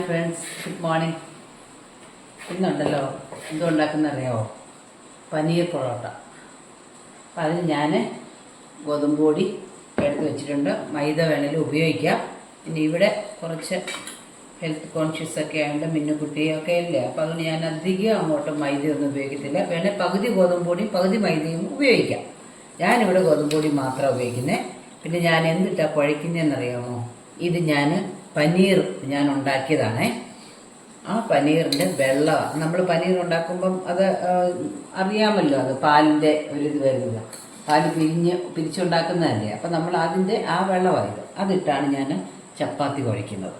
Friends, good morning. ഇന്നുണ്ടല്ലോ എന്തുണ്ടാക്കുന്നറിയാമോ? പനീർ പൊറോട്ട. അപ്പം അതിന് ഞാൻ ഗോതമ്പ് പൊടി എടുത്ത് വെച്ചിട്ടുണ്ട്. മൈദ വേണമെങ്കിലും ഉപയോഗിക്കാം. പിന്നെ ഇവിടെ കുറച്ച് ഹെൽത്ത് കോൺഷ്യസ് ഒക്കെ ആയതുകൊണ്ട് മിന്നുകുട്ടിയൊക്കെ ഇല്ലേ, അപ്പോൾ അതുകൊണ്ട് ഞാൻ അധികം അങ്ങോട്ട് മൈദയൊന്നും ഉപയോഗിക്കത്തില്ല. വേണേൽ പകുതി ഗോതമ്പ് പൊടിയും പകുതി മൈദയും ഉപയോഗിക്കാം. ഞാനിവിടെ ഗോതമ്പ് പൊടി മാത്രമാണ് ഉപയോഗിക്കുന്നത്. പിന്നെ ഞാൻ എന്തിട്ടാണ് കുഴയ്ക്കുന്നതെന്നറിയാമോ? ഇത് ഞാൻ പനീർ ഞാൻ ഉണ്ടാക്കിയതാണേ. ആ പനീറിൻ്റെ വെള്ളമാണ്. നമ്മൾ പനീർ ഉണ്ടാക്കുമ്പം അത് അറിയാമല്ലോ, അത് പാലിൻ്റെ ഒരു ഇത് വരുന്നത്, പാല് പിരിച്ചുണ്ടാക്കുന്നതല്ലേ. അപ്പം നമ്മൾ അതിൻ്റെ ആ വെള്ളമായത് അതിട്ടാണ് ഞാൻ ചപ്പാത്തി കുഴയ്ക്കുന്നത്.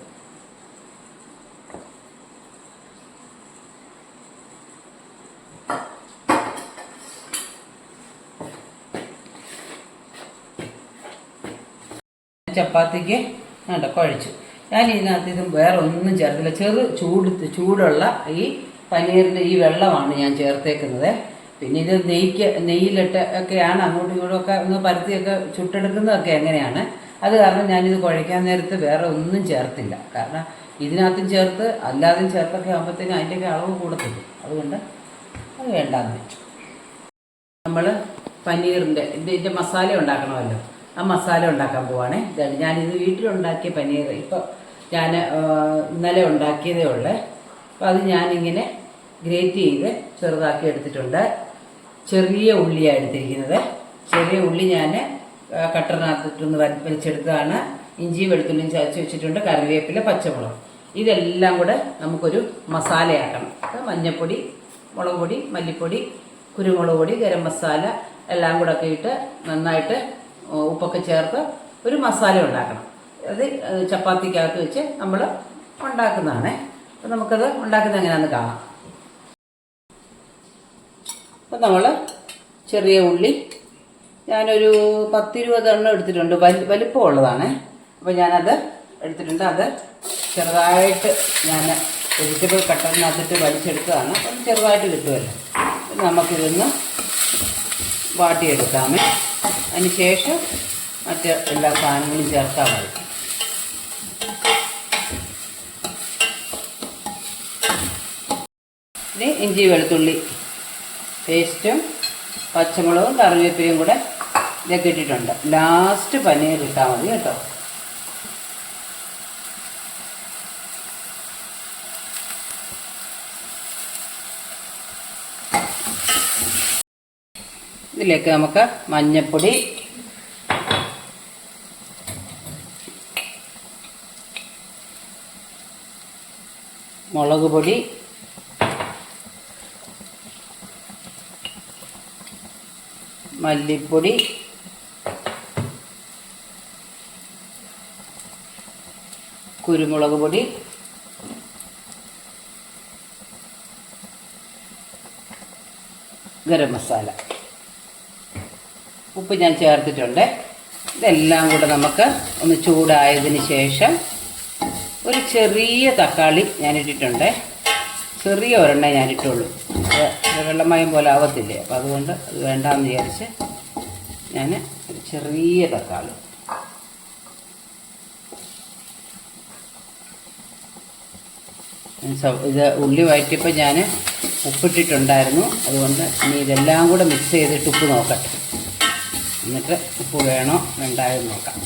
ചപ്പാത്തിക്ക് കുഴച്ചു. ഞാൻ ഇതിനകത്ത് ഇതും വേറെ ഒന്നും ചേർത്തില്ല. ചൂടുള്ള ഈ പനീറിൻ്റെ ഈ വെള്ളമാണ് ഞാൻ ചേർത്തേക്കുന്നത്. പിന്നെ ഇത് നെയ്യിലിട്ട് ഒക്കെയാണ് അങ്ങോട്ടും ഇങ്ങോട്ടും ഒക്കെ ഒന്ന് പരത്തിയൊക്കെ ചുട്ടെടുക്കുന്നതൊക്കെ എങ്ങനെയാണ്. അത് കാരണം ഞാനിത് കുഴയ്ക്കാൻ നേരത്ത് വേറെ ഒന്നും ചേർത്തില്ല. കാരണം ഇതിനകത്തും ചേർത്ത് അല്ലാതെയും ചേർത്തൊക്കെ ആകുമ്പോഴത്തേനും അതിൻ്റെയൊക്കെ അളവ് കൂടത്തില്ല. അതുകൊണ്ട് അത് വേണ്ടാന്ന് വെച്ചു. നമ്മൾ പനീറിൻ്റെ ഇതിൻ്റെ മസാല ഉണ്ടാക്കണമല്ലോ. ആ മസാല ഉണ്ടാക്കാൻ പോവാണേ. ഞാനിത് വീട്ടിലുണ്ടാക്കിയ പനീർ ഇപ്പോൾ ഞാൻ ഇന്നലെ ഉണ്ടാക്കിയതേ ഉള്ളേ. അപ്പോൾ അത് ഞാനിങ്ങനെ ഗ്രേറ്റ് ചെയ്ത് ചെറുതാക്കി എടുത്തിട്ടുണ്ട്. ചെറിയ ഉള്ളിയാണ് എടുത്തിരിക്കുന്നത്. ചെറിയ ഉള്ളി ഞാൻ കട്ടറിനകത്തിട്ടൊന്ന് വലിച്ചെടുത്തതാണ്. ഇഞ്ചി വെളുത്തുള്ളിയും ചതച്ച് വെച്ചിട്ടുണ്ട്. കറിവേപ്പില, പച്ചമുളക്, ഇതെല്ലാം കൂടെ നമുക്കൊരു മസാലയാക്കണം. മഞ്ഞൾപ്പൊടി, മുളക് പൊടി, മല്ലിപ്പൊടി, കുരുമുളക് പൊടി, ഗരം മസാല എല്ലാം കൂടെ ഒക്കെ ഇട്ട് നന്നായിട്ട് ഉപ്പൊക്കെ ചേർത്ത് ഒരു മസാല ഉണ്ടാക്കണം. അത് ചപ്പാത്തിക്കകത്ത് വെച്ച് നമ്മൾ ഉണ്ടാക്കുന്നതാണ്. അപ്പം നമുക്കത് ഉണ്ടാക്കുന്നത് എങ്ങനെയാണെന്ന് കാണാം. അപ്പം നമ്മൾ ചെറിയ ഉള്ളി ഞാനൊരു 10-20 എണ്ണം എടുത്തിട്ടുണ്ട്. വലിപ്പമുള്ളതാണ്. അപ്പോൾ ഞാനത് എടുത്തിട്ടുണ്ട്. അത് ചെറുതായിട്ട് ഞാൻ വെജിറ്റബിൾ കട്ടറിനകത്തിട്ട് വലിച്ചെടുത്തതാണ്. അപ്പം ചെറുതായിട്ട് കിട്ടുമല്ലോ. നമുക്കിതൊന്ന് വാട്ടിയെടുക്കാമേ. അതിന് ശേഷം മറ്റ് എല്ലാ സാധനങ്ങളും ചേർത്താൽ മതി. ഇനി ഇഞ്ചി വെളുത്തുള്ളി പേസ്റ്റും പച്ചമുളകും കറിവേപ്പിലയും കൂടെ ഇതൊക്കെ ഇട്ടിട്ടുണ്ട്. ലാസ്റ്റ് പനീർ ഇട്ടാൽ മതി കേട്ടോ. ഇതിലേക്ക് നമുക്ക് മഞ്ഞൾപ്പൊടി, മുളക് പൊടി, മല്ലിപ്പൊടി, കുരുമുളക് പൊടി, ഗരം മസാല, ഉപ്പ് ഞാൻ ചേർത്തിട്ടുണ്ട്. ഇതെല്ലാം കൂടെ നമുക്ക് ഒന്ന് ചൂടായതിന് ശേഷം ഒരു ചെറിയ തക്കാളി ഞാനിട്ടിട്ടുണ്ട്. ചെറിയ ഒരെണ്ണേ ഞാനിട്ടുള്ളൂ. വെള്ളമയം പോലെ ആവത്തില്ലേ, അപ്പം അതുകൊണ്ട് അത് വേണ്ടാന്ന് വിചാരിച്ച് ഞാൻ ഒരു ചെറിയ തക്കാളി. ഇത് ഉള്ളി വഴറ്റിയപ്പോൾ ഞാൻ ഉപ്പിട്ടിട്ടുണ്ടായിരുന്നു. അതുകൊണ്ട് ഇനി ഇതെല്ലാം കൂടെ മിക്സ് ചെയ്തിട്ട് ഉപ്പ് നോക്കട്ടെ. എന്നിട്ട് ഉപ്പ് വേണോ വേണ്ടായോ നോക്കാം.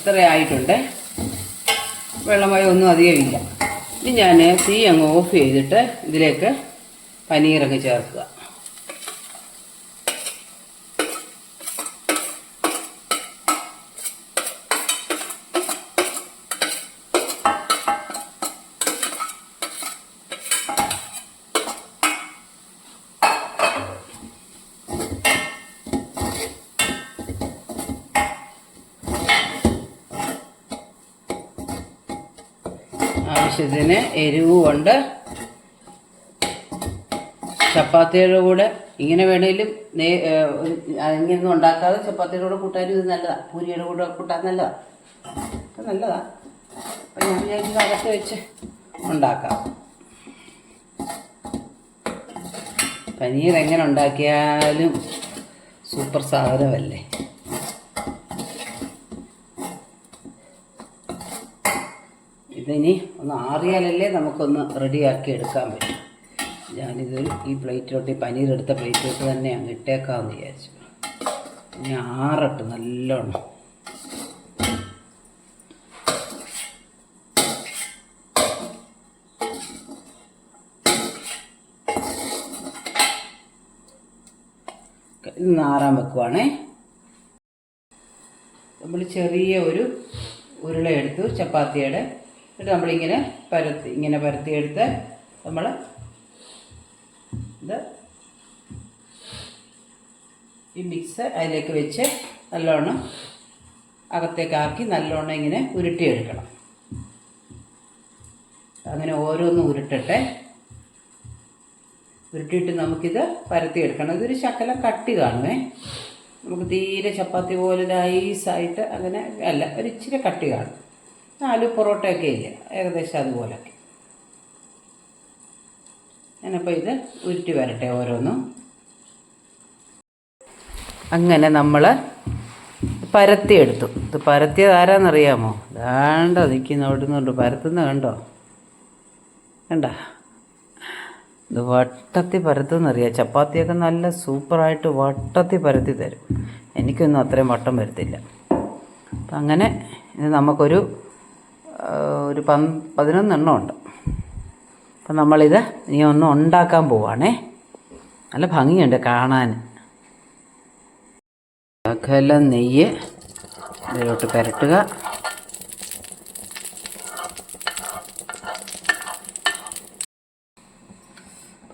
ഇത്ര ആയിട്ടുണ്ട്. വെള്ളമയം ഒന്നും അധികമില്ല. ഇനി ഞാൻ തീ അങ്ങ് ഓഫ് ചെയ്തിട്ട് ഇതിലേക്ക് പനീറൊക്കെ ചേർക്കുക. ആവശ്യത്തിന് എരിവുകൊണ്ട് ചപ്പാത്തിയുടെ കൂടെ ഇങ്ങനെ വേണേലും ഇങ്ങനെയൊന്നും ഉണ്ടാക്കാതെ ചപ്പാത്തിയുടെ കൂടെ കൂട്ടാനും ഇത് നല്ലതാണ്. പൂരിയുടെ കൂടെ കൂട്ടാൻ നല്ലതാണ്. അപ്പം നല്ലതാണ്. അപ്പം ഞാൻ വിചാരിച്ചത് അകത്ത് വെച്ച് ഉണ്ടാക്കാം. പനീർ എങ്ങനെ ഉണ്ടാക്കിയാലും സൂപ്പർ സാധനമല്ലേ. ഇതിനി ഒന്ന് ആറിയാലല്ലേ നമുക്കൊന്ന് റെഡിയാക്കി എടുക്കാൻ പറ്റും. ഞാനിത് ഈ പ്ലേറ്റിലോട്ട്, ഈ പനീർ എടുത്ത പ്ലേറ്റിലോട്ട് തന്നെ അങ്ങ് ഇട്ടേക്കാമെന്ന് വിചാരിച്ചു. ഇനി ആറട്ട് നല്ലോണം. ഇത് ആറാൻ വെക്കുവാണേ. നമ്മൾ ചെറിയ ഒരു ഉരുള എടുത്തു ചപ്പാത്തിയുടെ, എന്നിട്ട് നമ്മളിങ്ങനെ പരത്തിയെടുത്ത് നമ്മൾ ഇത് ഈ മിക്സ് അതിലേക്ക് വെച്ച് നല്ലോണം അകത്തേക്കാക്കി നല്ലോണം ഇങ്ങനെ ഉരുട്ടിയെടുക്കണം. അങ്ങനെ ഓരോന്നും ഉരുട്ടിയിട്ട് നമുക്കിത് പരത്തിയെടുക്കണം. ഇതൊരു ശകലം കട്ടി കാണുമേ, നമുക്ക് തീരെ ചപ്പാത്തി പോലെ നൈസായിട്ട് അങ്ങനെ അല്ല, ഒരു ഇച്ചിരി കട്ടി കാണും. ആലു പൊറോട്ടയൊക്കെ ഇല്ല, ഏകദേശം അതുപോലൊക്കെ. ഞാനപ്പോൾ ഇത് ഉരുട്ടി വരട്ടെ ഓരോന്നും. അങ്ങനെ നമ്മൾ പരത്തിയെടുത്തു. ഇത് പരത്തിയത് ആരാന്നറിയാമോ? വേണ്ട നിൽക്കുന്ന ഓടുന്നുണ്ട് പരത്തുന്ന കണ്ടോ? കണ്ട, ഇത് വട്ടത്തി പരത്തുന്നറിയാം. ചപ്പാത്തിയൊക്കെ നല്ല സൂപ്പറായിട്ട് വട്ടത്തി പരത്തി തരും. എനിക്കൊന്നും അത്രയും വട്ടം വരത്തില്ല. അപ്പം അങ്ങനെ ഇത് നമുക്കൊരു 11 ഉണ്ട്. അപ്പം നമ്മളിത് ഇനി ഒന്ന് ഉണ്ടാക്കാൻ പോവാണേ. നല്ല ഭംഗിയുണ്ട് കാണാൻ. ശകലം നെയ്യ് ഇതിലോട്ട് പുരട്ടുക.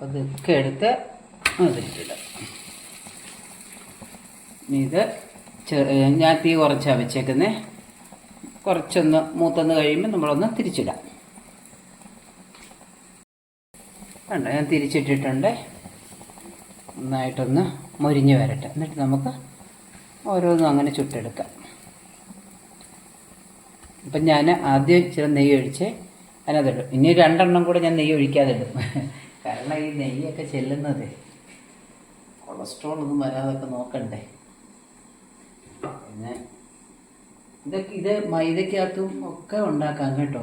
അതൊക്കെ എടുത്ത് അതിലിടാം. ഇത് ഞാൻ തീ കുറച്ചാണ് വെച്ചേക്കുന്നത്. കുറച്ചൊന്ന് മൂത്തൊന്ന് കഴിയുമ്പോൾ നമ്മളൊന്ന് തിരിച്ചിടാം. വേണ്ട, ഞാൻ തിരിച്ചിട്ടിട്ടുണ്ട്. നന്നായിട്ടൊന്ന് മൊരിഞ്ഞ് വരട്ടെ. എന്നിട്ട് നമുക്ക് ഓരോന്നും അങ്ങനെ ചുട്ടെടുക്കാം. അപ്പം ഞാൻ ആദ്യം ഇച്ചിരി നെയ്യ് ഒഴിച്ച് അതിനകത്തിടും. ഇനി 2 എണ്ണം കൂടെ ഞാൻ നെയ്യ് ഒഴിക്കാതിടും. കാരണം ഈ നെയ്യൊക്കെ ചെല്ലുന്നത് കൊളസ്ട്രോൾ ഒന്നും വരാതൊക്കെ നോക്കണ്ടേ. പിന്നെ ഇത് മൈദക്കകത്തും ഒക്കെ ഉണ്ടാക്കാം കേട്ടോ.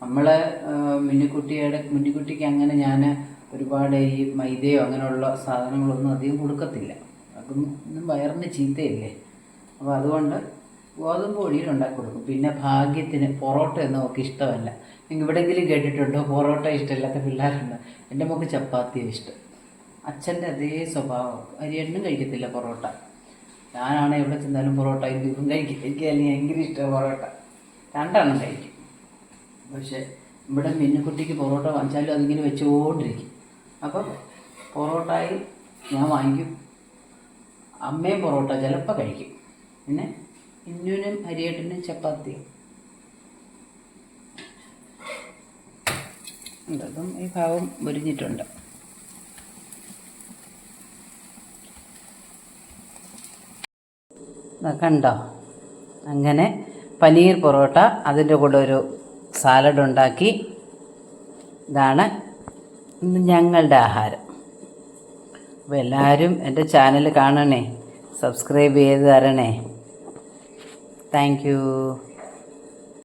നമ്മളെ മുന്നിക്കുട്ടിക്ക് അങ്ങനെ ഞാൻ ഒരുപാട് ഈ മൈദയോ അങ്ങനെയുള്ള സാധനങ്ങളൊന്നും അധികം കൊടുക്കത്തില്ല. അതൊന്നും വയറിന് ചീത്തയില്ലേ. അപ്പോൾ അതുകൊണ്ട് ഗോതമ്പ് പൊടിയിൽ ഉണ്ടാക്കി കൊടുക്കും. പിന്നെ ഭാഗ്യത്തിന് പൊറോട്ട ഒന്നും നമുക്ക് ഇഷ്ടമല്ല. നിങ്ങൾ എവിടെയെങ്കിലും കേട്ടിട്ടുണ്ടോ പൊറോട്ട ഇഷ്ടമില്ലാത്ത പിള്ളേരുണ്ട്? എൻ്റെ മോൾക്ക് ചപ്പാത്തിയാണ് ഇഷ്ടം. അച്ഛൻ്റെ അതേ സ്വഭാവം. അരിയെണ്ണും കഴിക്കത്തില്ല പൊറോട്ട. ഞാനാണ് എവിടെ ചെന്നാലും പൊറോട്ട ഇതും കഴിക്കും. എനിക്ക് അല്ലെങ്കിൽ ഭയങ്കര ഇഷ്ടമാണ് പൊറോട്ട. 2 എണ്ണം കഴിക്കും. പക്ഷേ ഇവിടെ മിന്നുക്കുട്ടിക്ക് പൊറോട്ട വാങ്ങിച്ചാലും അതിങ്ങനെ വെച്ചുകൊണ്ടിരിക്കും. അപ്പം പൊറോട്ടയിൽ ഞാൻ വാങ്ങിക്കും. അമ്മയും പൊറോട്ട ചിലപ്പോൾ കഴിക്കും. പിന്നെ ഇന്നുവിനും ഹരിയേട്ടനും ചപ്പാത്തിയും. അതും ഈ ഭാഗം മുരിഞ്ഞിട്ടുണ്ട്. കണ്ടോ? അങ്ങനെ പനീർ പൊറോട്ട, അതിൻ്റെ കൂടെ ഒരു സാലഡ് ഉണ്ടാക്കി. ഇതാണ് ഇന്ന് ഞങ്ങളുടെ ആഹാരം. അപ്പോൾ എല്ലാവരും എൻ്റെ ചാനൽ കാണണേ, സബ്സ്ക്രൈബ് ചെയ്ത് തരണേ. Thank you.